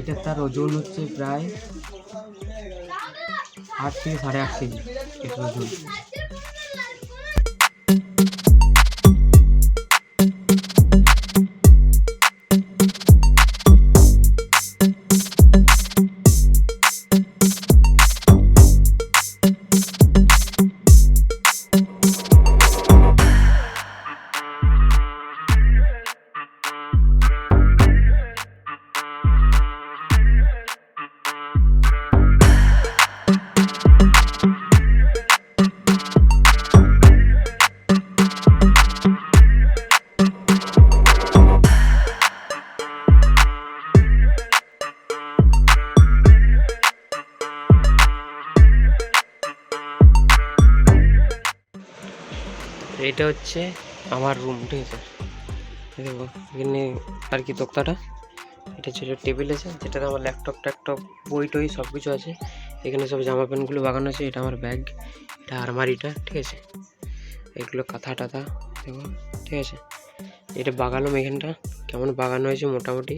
এটা তার ওজন হচ্ছে প্রায় 8 থেকে 8.5 কেজি এটার ওজন। এটা হচ্ছে আমার রুম, ঠিক আছে। দেখো এখানে আর কি তক্তাটা, এটা ছিল টেবিল আছে যেটাতে আমার ল্যাপটপ বই টই সব কিছু আছে। এখানে সব জামা প্যান্টগুলো বাগানো আছে। এটা আমার ব্যাগ, এটা আলমারিটা, ঠিক আছে। এগুলো কাঁথা টাথা দেখো, ঠিক আছে। এটা বাগালাম, এখানটা কেমন বাগানো হয়েছে মোটামুটি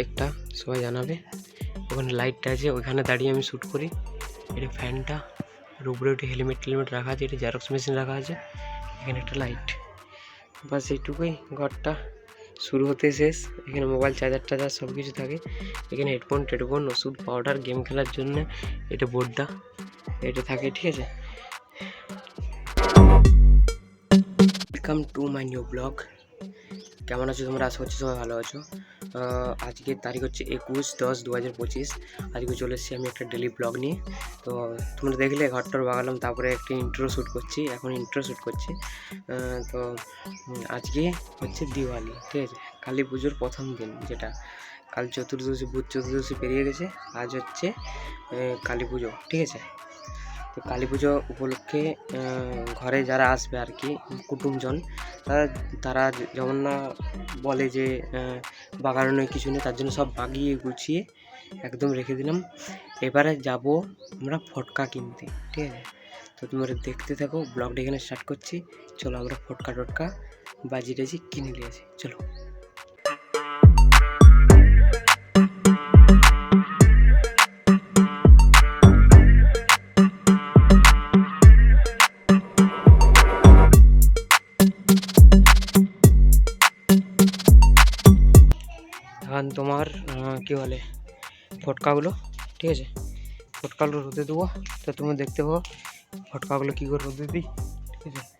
একটা সবাই জানাবে। ওখানে লাইটটা আছে, ওইখানে দাঁড়িয়ে আমি শ্যুট করি। এটা ফ্যানটা, আর উপরে একটু হেলমেট রাখা আছে। এটা জেরক্স মেশিন রাখা আছে। এখানে একটা লাইট, বাস এইটুকুই। ঘরটা শুরু হতে শেষ। এখানে মোবাইল চার্জার সব কিছু থাকে। এখানে হেডফোন টেডফোন, ওষুধ পাউডার, গেম খেলার জন্য এটা বোর্ডটা এটা থাকে, ঠিক আছে। Welcome to my new blog. কেমন আছো তোমরা? আশা করছি সবাই ভালো আছো। আজকের তারিখ হচ্ছে 21/10/2025। আজকে চলে এসেছি আমি একটা ডেলি ব্লগ নিয়ে। তো তোমরা দেখলে ঘরটার বাগালাম, তারপরে একটা ইন্ট্রো শ্যুট করছি। এখন ইন্ট্রো শ্যুট করছি। তো আজকে হচ্ছে দিওয়ালি, ঠিক আছে। কালী পুজোর প্রথম দিন, যেটা কাল চতুর্দশী, ভূত চতুর্দশী পেরিয়ে গেছে। আজ হচ্ছে কালী পুজো, ঠিক আছে। তো কালী পুজো উপলক্ষে ঘরে যারা আসবে আর কি কুটুমজন, তারা যেমন না বলে যে বাগানো নেই কিছু নেই, তার জন্য সব বাগিয়ে গুছিয়ে একদম রেখে দিলাম। এবারে যাব আমরা ফটকা কিনতে, ঠিক আছে। তো তোমরা দেখতে থাকো, ব্লগটা এখানে স্টার্ট করছি। চলো আমরা ফটকা টটকা বাজি টাজি কিনে নিয়ে আসি, চলো। এখন তোমার কী বলে ফটকাগুলো, ঠিক আছে। ফটকাগুলো রোদে দেবো। তো তুমি দেখতে পাবো ফটকাগুলো কী করে রোদে দিই, ঠিক আছে।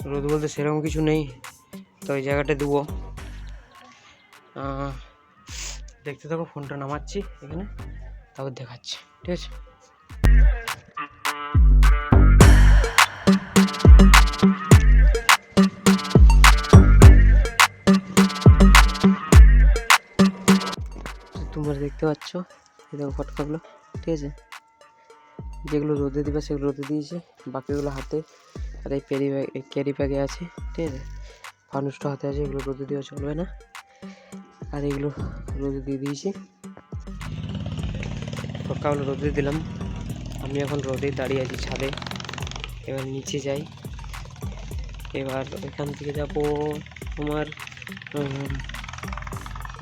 রোদ বলতে সেরকম কিছু নেই, তো ওই জায়গাটা দেবো। দেখতে থাকো, ফোনটা নামাচ্ছি এখানে, তারপর দেখাচ্ছি, ঠিক আছে। তোমরা দেখতে পাচ্ছ এই দেখো ফটকাগুলো, ঠিক আছে। যেগুলো রোদে দিবে সেগুলো রোদে দিয়েছে, বাকিগুলো হাতে। আর এই ক্যারি ব্যাগে আছে, ঠিক আছে। ফানুসটা হাতে আছে, এগুলো রোদে দেওয়া চলবে না। আর এগুলো রোদে দিয়ে দিয়েছি। ফটকাগুলো রোদে দিলাম। আমি এখন রোদে দাঁড়িয়ে আছি ছাদে। এবার নিচে যাই। এবার এখান থেকে যাবো তোমার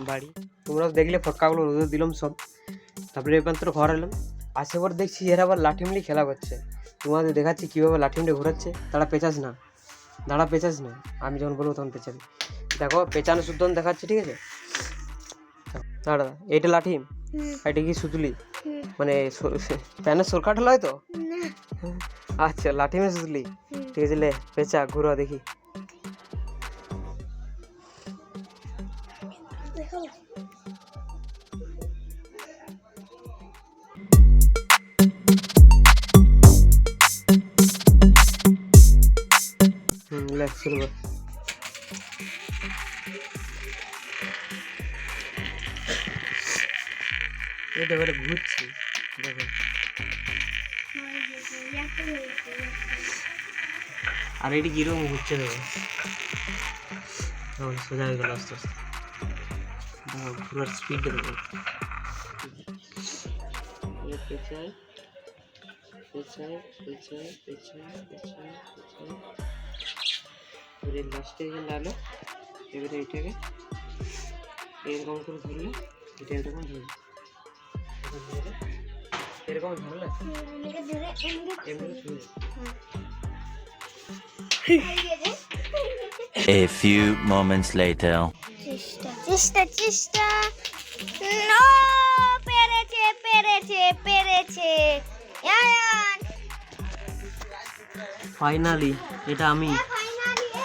বাড়ি। তোমরাও দেখলে ফটকাগুলো রোদে দিলাম সব। তারপরে এবার তো ঘর এলাম। আসে পর দেখছি এরা আবার লাঠি মিলি খেলা করছে। তোমাদের দেখাচ্ছি কীভাবে লাঠি মিলে ঘোরাচ্ছে। দাঁড়া পেঁচাস না, আমি যখন বলবো তখন পেঁচাবি। দেখো পেঁচানো শুদ্ধ দেখাচ্ছে, ঠিক আছে। দাঁড়া, এইটা লাঠি, এটা কি সুতুলি? মানে প্যানের সরকার হলো তো। আচ্ছা লাঠি মে সুতলি, ঠিক আছে। লে পেঁচা ঘুরা দেখি। শুরু কর। এটা এবারে ঘুরছি, দেখো। আর এটি কিরকম ঘুরছে দেখো, সোজা হয়ে গেল আস্তে আস্তে। ঘুরার স্পিড দেখো। পেছায় পেছায় পেছায় পেছায় পেছায় পেছায়, এবারে লাস্টে লালো। এবারে এটাকে এরকম করে ধরলে এটা এরকম ধরবে, এরকম ঝামেলা A few moments later. চেষ্টা নো পেরেছে আয়ান ফাইনালি এটা আমি ফাইনালি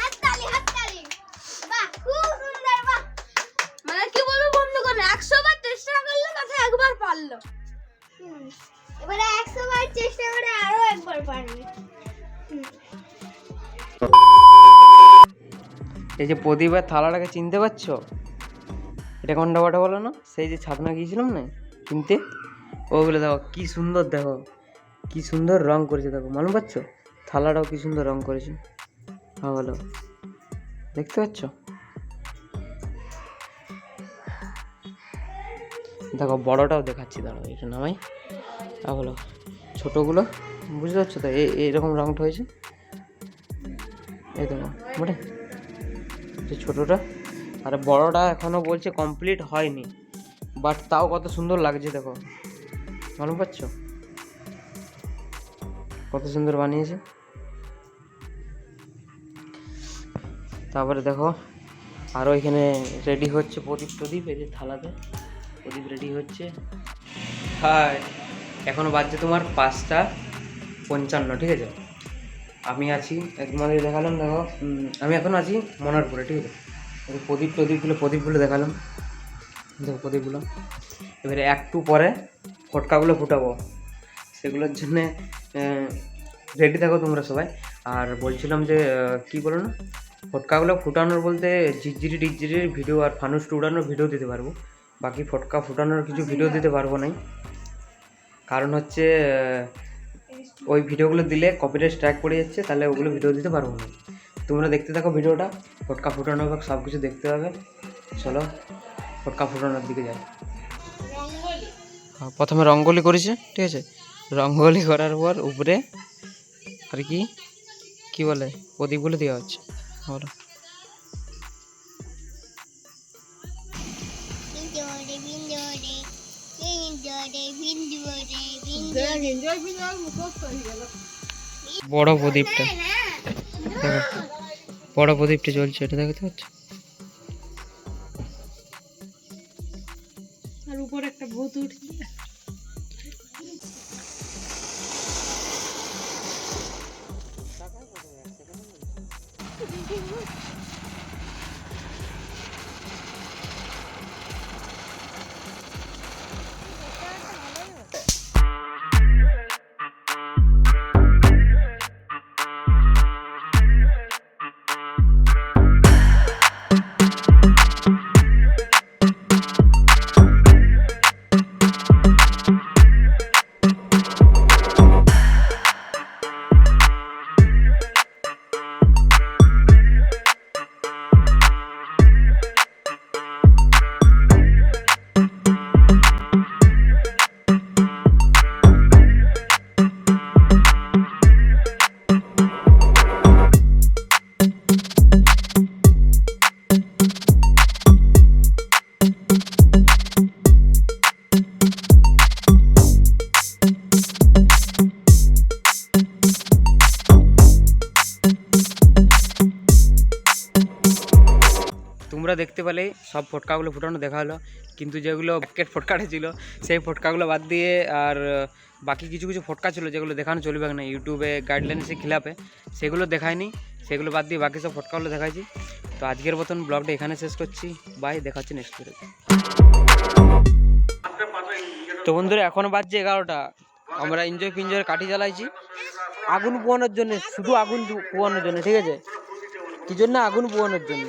হাততালি বাহ খুব সুন্দর বাহ মানে কি বলবো বন্ধুগণ 100 বার চেষ্টা করলে মাথা একবার পারলো এবারে 100 বার চেষ্টা করে আরো একবার পারবে এই যে প্রদীপের থালাটাকে চিনতে পারছো? এটা কোনটা বটা বলো না? সেই যে ছাদনা গিয়েছিলাম না কিনতে, ওগুলো দেখো কি সুন্দর, দেখো কি সুন্দর রং করেছে, দেখো মালুম পাচ্ছ? থালাটাও কি সুন্দর রং করেছে, হ্যাঁ বলো, দেখতে পাচ্ছ? দেখো বড়টাও দেখাচ্ছি, দাঁড়াও এটা নামাই, হ্যাঁ বলো, ছোটোগুলো বুঝতে পারছো তো? এইরকম রংটা হয়েছে, এই দেখো বটে ছোটটা, আর বড়টা এখনো বলছে কমপ্লিট হয়নি, বাট তাও কত সুন্দর লাগছে, দেখো মালুম পাচ্ছ কত সুন্দর বানিয়েছে। তারপরে দেখো আরও এখানে রেডি হচ্ছে প্রদীপ, এই যে থালাতে প্রদীপ রেডি হচ্ছে। হ্যাঁ এখনো বাজছে তোমার 5:55, ঠিক আছে? আমি আছি তোমাদের দেখালাম, দেখো আমি এখন আছি মনারপুরে, ঠিক আছে? প্রদীপগুলো দেখালাম, দেখো প্রদীপগুলো। এবারে একটু পরে ফটকাগুলো ফুটাবো, সেগুলোর জন্যে রেডি থাকো তোমরা সবাই। আর বলছিলাম যে কি বলো না, ফটকাগুলো ফুটানোর বলতে ঝিরঝিরির ভিডিও আর ফানুস উড়ানোর ভিডিও দিতে পারবো, বাকি ফটকা ফুটানোর কিছু ভিডিও দিতে পারবো না, কারণ হচ্ছে ওই ভিডিওগুলো দিলে কপিরাইট স্ট্রাইক পড়ে যাচ্ছে, তাহলে ওগুলো ভিডিও দিতে পারবো না। তোমরা দেখতে থাকো ভিডিওটা, ফটকা ফুটানো হবে, সব কিছু দেখতে হবে। চলো ফটকা ফুটানোর দিকে যাই। প্রথমে রঙ্গোলি করেছে, ঠিক আছে? রঙ্গোলি করার পর উপরে আর কি বলে প্রদীপগুলো দেওয়া হচ্ছে, বলো। বড় প্রদীপটা দেখো, বড় প্রদীপটা জ্বলছে, এটা দেখতে পাচ্ছ? আর উপরে একটা ভূত উঠছে। তোমরা দেখতে পেলে সব ফটকাগুলো ফুটানো দেখা হলো, কিন্তু যেগুলো প্যাকেট ফটকাটা ছিল সেই ফটকাগুলো বাদ দিয়ে আর বাকি কিছু ফটকা ছিল যেগুলো দেখানো চলবে না, ইউটিউবে গাইডলাইন্সে খিলাপে, সেগুলো দেখায়নি, সেগুলো বাদ দিয়ে বাকি সব ফটকাগুলো দেখাইছি। তো আজকের মতন ব্লগটা এখানে শেষ করছি, বাই, দেখাচ্ছি নেক্সট ভিডিও। তো বন্ধুরা এখন বাজছে 11টা, আমরা এনজয় কাঠি জ্বালাইছি আগুন পোয়ানোর জন্য, শুধু আগুন পোয়ানোর জন্য, ঠিক আছে? কি জন্য? আগুন পোয়ানোর জন্য।